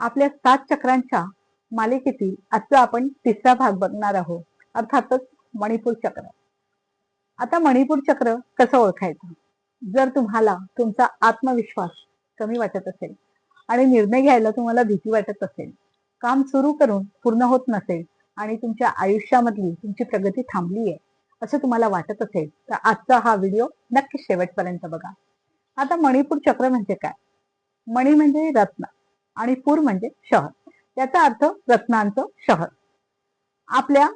आपल्या 7 चक्रांच्या मालिकेतील आजचा आपण तिसरा भाग बघणार आहोत, अर्थातच मणिपूर चक्र. आता मणिपूर चक्र कसं ओळखायचं? जर तुम्हाला तुमचा आत्मविश्वास कमी वाटत असेल आणि निर्णय घ्यायला तुम्हाला भीती वाटत असेल, काम सुरू करून पूर्ण होत नसेल आणि तुमच्या आयुष्यामधली तुमची प्रगती थांबली आहे असं तुम्हाला वाटत असेल, तर आजचा हा व्हिडिओ नक्की शेवटपर्यंत बघा. आता मणिपूर चक्र म्हणजे काय? मणी म्हणजे रत्न आणि पूर म्हणजे शहर. याचा अर्थ रत्नांचं शहर. आपल्या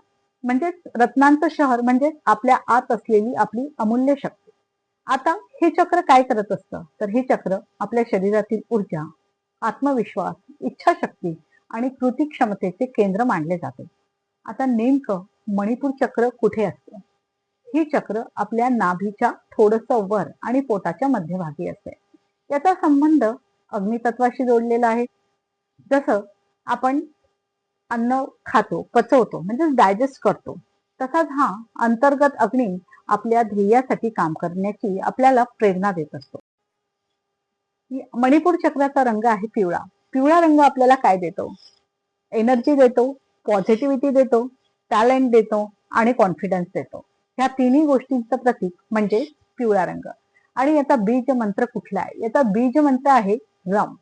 म्हणजे रत्नांचं शहर म्हणजे आपल्या आत असलेली आपली अमूल्य शक्ती. आता हे चक्र काय करत असतं? तर हे चक्र आपल्या शरीरातील ऊर्जा, आत्मविश्वास, इच्छाशक्ती आणि कृती क्षमतेचे केंद्र मानले जाते. आता नेमकं मणिपूर चक्र कुठे असतं? हे चक्र आपल्या नाभीच्या थोडस वर आणि पोटाच्या मध्यभागी असते. याचा संबंध अग्नितत्वाशी जोडलेला आहे. जसं आपण अन्न खातो, पचवतो म्हणजे डायजेस्ट करतो, तसाच हा अंतर्गत अग्नी आपल्या ध्येयासाठी काम करण्याची आपल्याला प्रेरणा देत असतो. मणिपूर चक्राचा रंग आहे पिवळा. पिवळा रंग आपल्याला काय देतो? एनर्जी देतो, पॉझिटिव्हिटी देतो, टॅलेंट देतो आणि कॉन्फिडन्स देतो. ह्या तिन्ही गोष्टींचं प्रतीक म्हणजे पिवळा रंग. आणि याचा बीज मंत्र कुठला आहे? याचा बीज मंत्र आहे रम.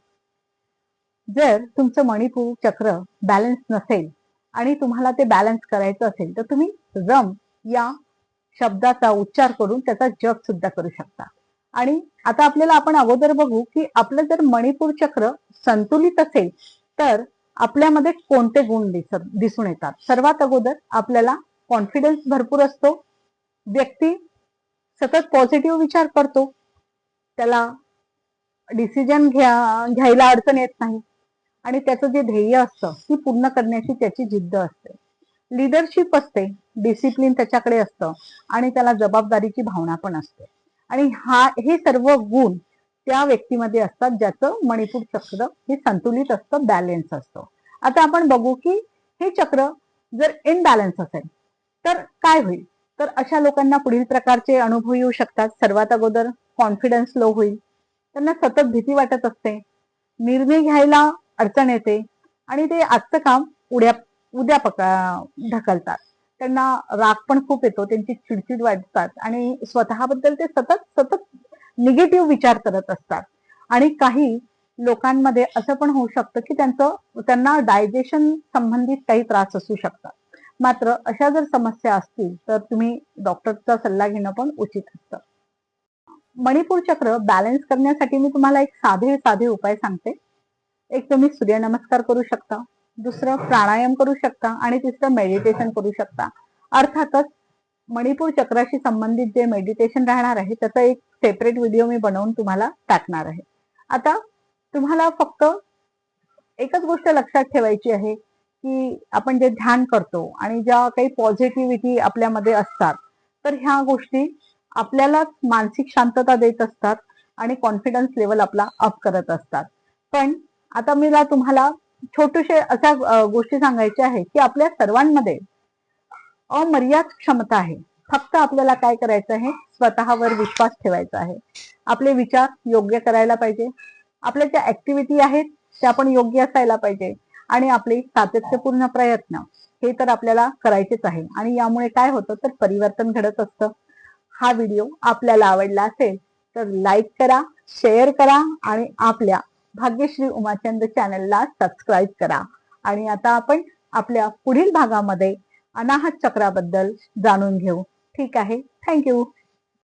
जर तुमचं मणिपूर चक्र बॅलन्स नसेल आणि तुम्हाला ते बॅलन्स करायचं असेल, तर तुम्ही रम या शब्दाचा उच्चार करून त्याचा जप सुद्धा करू शकता. आणि आता आपण अगोदर बघू की आपलं जर मणिपूर चक्र संतुलित असेल तर आपल्यामध्ये कोणते गुण दिसून येतात. सर्वात अगोदर आपल्याला कॉन्फिडन्स भरपूर असतो. व्यक्ती सतत पॉझिटिव्ह विचार करतो. त्याला डिसिजन घ्यायला अडचण येत नाही आणि त्याचं जे ध्येय असतं ती पूर्ण करण्याची त्याची जिद्द असते. लिडरशिप असते, डिसिप्लिन त्याच्याकडे असतं आणि त्याला जबाबदारीची भावना पण असते. आणि हे सर्व गुण त्या व्यक्तीमध्ये असतात ज्याचं मणिपूर चक्र हे संतुलित असतं, बॅलन्स असतं. आता आपण बघू की हे चक्र जर इनबॅलन्स असेल तर काय होईल? तर अशा लोकांना पुढील प्रकारचे अनुभव येऊ शकतात. सर्वात अगोदर कॉन्फिडन्स लो होईल, त्यांना सतत भीती वाटत असते, निर्णय घ्यायला अडचण येते आणि ते आजचं काम उद्या ढकलतात. त्यांना राग पण खूप येतो, त्यांची चिडचिड वाढतात आणि स्वतःबद्दल ते सतत निगेटिव्ह विचार करत असतात. आणि काही लोकांमध्ये असं पण होऊ शकतं की त्यांना डायजेशन संबंधित काही त्रास असू शकतात. मात्र अशा जर समस्या असतील तर तुम्ही डॉक्टरचा सल्ला घेणं पण उचित असतं. मणिपूर चक्र बॅलन्स करण्यासाठी मी तुम्हाला एक साधे उपाय सांगते. एक तुम्ही सूर्यनमस्कार करू शकता, दुसरं प्राणायाम करू शकता आणि तिसरं मेडिटेशन करू शकता. अर्थातच मणिपूर चक्राशी संबंधित जे मेडिटेशन राहणार आहे त्याचा एक सेपरेट व्हिडिओ मी बनवून तुम्हाला टाकणार आहे. आता तुम्हाला फक्त एकच गोष्ट लक्षात ठेवायची आहे की आपण जे ध्यान करतो आणि ज्या काही पॉझिटिव्हिटी आपल्यामध्ये असतात, तर ह्या गोष्टी आपल्याला मानसिक शांतता देत असतात आणि कॉन्फिडन्स लेवल आपला अप करत असतात. पण आता मी तुम्हाला छोटेसे अशा गोष्टी सांगायच्या आहे की आपल्या सर्वांमध्ये अमर्याद क्षमता आहे. फक्त आपल्याला काय करायचं आहे? स्वतःवर विश्वास ठेवायचा आहे. आपले विचार योग्य करायला पाहिजे. आपल्या ज्या ऍक्टिव्हिटी आहेत त्या पण योग्य असायला पाहिजे आणि आपले सातत्यपूर्ण प्रयत्न हे तर आपल्याला करायचेच आहे. आणि यामुळे काय होतं तर परिवर्तन घडत असतं. हा व्हिडिओ आपल्याला आवडला असेल तर लाईक करा, शेअर करा आणि आपल्या भाग्यश्री उमाचंद चॅनलला सबस्क्राईब करा. आणि आता आपण आपल्या पुढील भागामध्ये अनाहत चक्राबद्दल जाणून घेऊ. ठीक आहे, थँक्यू.